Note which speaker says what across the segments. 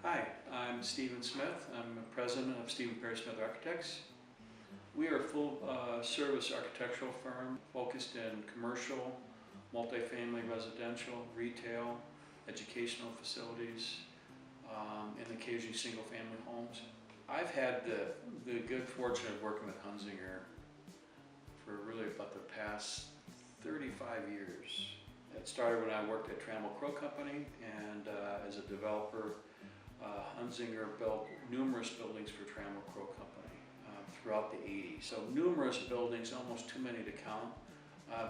Speaker 1: Hi, I'm Stephen Smith. I'm president of Stephen Perry Smith Architects. We are a full-service architectural firm focused in commercial, multifamily residential, retail, educational facilities, and occasionally single-family homes. I've had the good fortune of working with Hunzinger for really about the past 35 years. It started when I worked at Trammell Crow Company, and as a developer, Hunzinger built numerous buildings for Trammell Crow Company throughout the 80s. So numerous buildings, almost too many to count.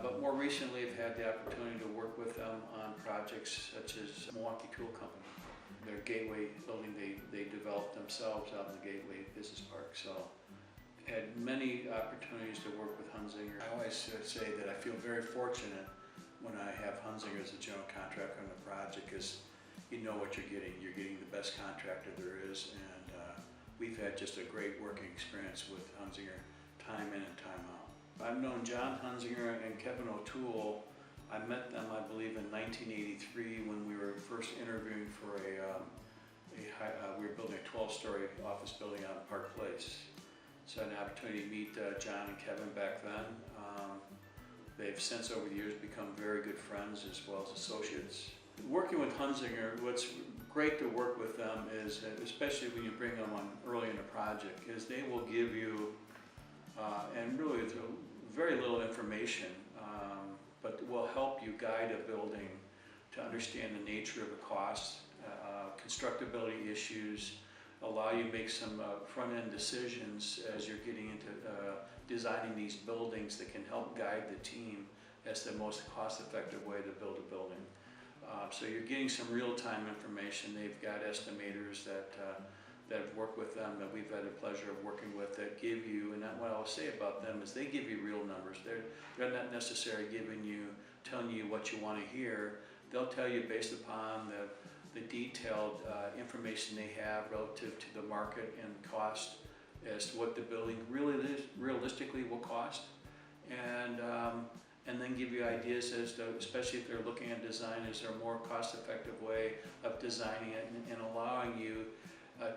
Speaker 1: But more recently I've had the opportunity to work with them on projects such as Milwaukee Tool Company. Their Gateway building they developed themselves out in the Gateway Business Park. So had many opportunities to work with Hunzinger. I always say that I feel very fortunate when I have Hunzinger as a general contractor on the project, because you know what you're getting. You're getting the best contractor there is, and we've had just a great working experience with Hunzinger time in and time out. I've known John Hunzinger and Kevin O'Toole. I met them, I believe, in 1983 when we were first interviewing for we were building a 12-story office building out in Park Place. So I had an opportunity to meet John and Kevin back then. They've since over the years become very good friends as well as associates. Working with Hunzinger, what's great to work with them is, especially when you bring them on early in a project, is they will give you, and really it's very little information, but will help you guide a building to understand the nature of the costs, constructability issues, allow you to make some front-end decisions as you're getting into designing these buildings that can help guide the team as the most cost-effective way to build a building. So you're getting some real-time information. They've got estimators that have worked with them, that we've had the pleasure of working with, that give you, and what I'll say about them is they give you real numbers. They're not necessarily telling you what you want to hear. They'll tell you based upon the detailed information they have relative to the market and cost as to what the building really realistically will cost, and then give you ideas as to, especially if they're looking at design, is there a more cost-effective way of designing it and allowing you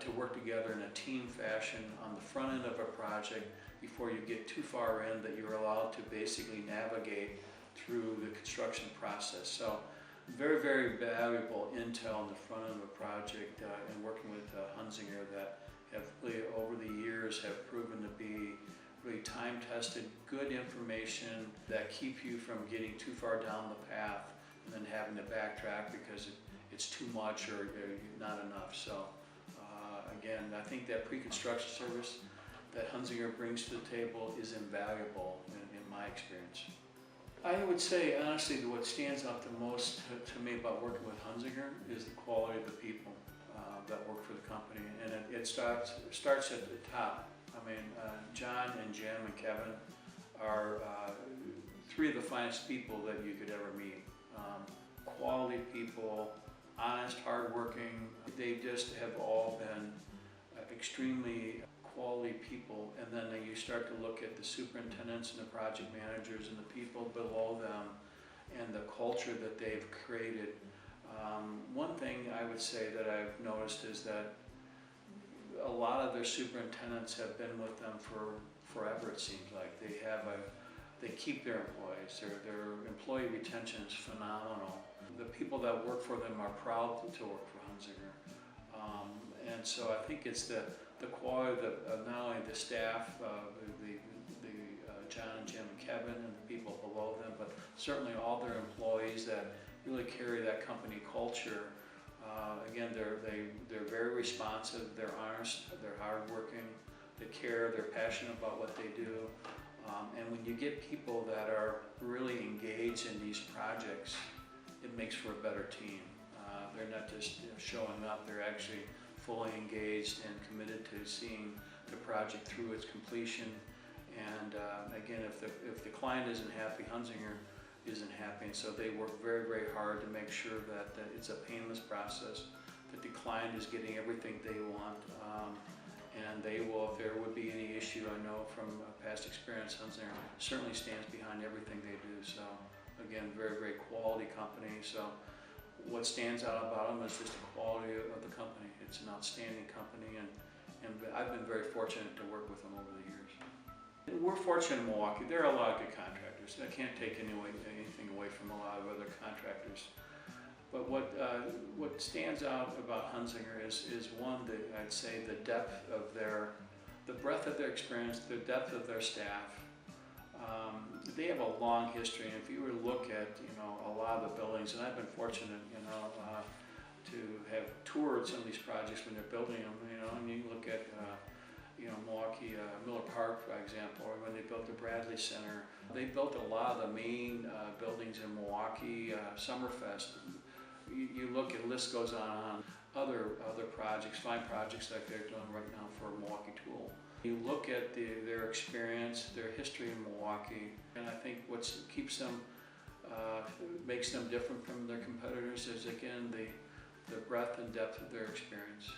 Speaker 1: to work together in a team fashion on the front end of a project before you get too far in, that you're allowed to basically navigate through the construction process. So very, very valuable intel on the front end of a project, and working with Hunzinger that have really over the years have proven to be really time-tested, good information that keep you from getting too far down the path and then having to backtrack because it's too much or not enough. So again, I think that pre-construction service that Hunzinger brings to the table is invaluable in my experience. I would say, honestly, that what stands out the most to me about working with Hunzinger is the quality of the people that work for the company, and it starts at the top. I mean, John and Jim and Kevin are three of the finest people that you could ever meet. Quality people, honest, hardworking. They just have all been extremely quality people, and then you start to look at the superintendents and the project managers and the people below them and the culture that they've created. One thing I would say that I've noticed is that a lot of their superintendents have been with them for forever, it seems like. They keep their employees. Their employee retention is phenomenal. The people that work for them are proud to work for Hunzinger. And so I think it's the quality of not only the staff, John and Jim and Kevin and the people below them, but certainly all their employees that really carry that company culture. Again, they're very responsive, they're honest, they're hardworking, they care, they're passionate about what they do. And when you get people that are really engaged in these projects, it makes for a better team. They're not just showing up, they're actually fully engaged and committed to seeing the project through its completion. And again, if the client isn't happy, Hunzinger isn't happy, and so they work very, very hard to make sure that it's a painless process, that the client is getting everything they want, and they will, if there would be any issue, I know from past experience, Hunzinger certainly stands behind everything they do. So again, very, very quality company. So what stands out about them is just the quality of the company. It's an outstanding company, and I've been very fortunate to work with them over the years. We're fortunate in Milwaukee. There are a lot of good contractors. I can't take anything away from a lot of other contractors. But what stands out about Hunzinger is one, I'd say the depth of the breadth of their experience, the depth of their staff. They have a long history, and if you were to look at a lot of the buildings, and I've been fortunate to have toured some of these projects when they're building them, and you look at Milwaukee, Miller Park, for example, or when they built the Bradley Center. They built a lot of the main buildings in Milwaukee, Summerfest. You look, and the list goes on. Other projects, fine projects like they're doing right now for Milwaukee Tool. You look at their experience, their history in Milwaukee, and I think what keeps them, makes them different from their competitors is, again, the breadth and depth of their experience.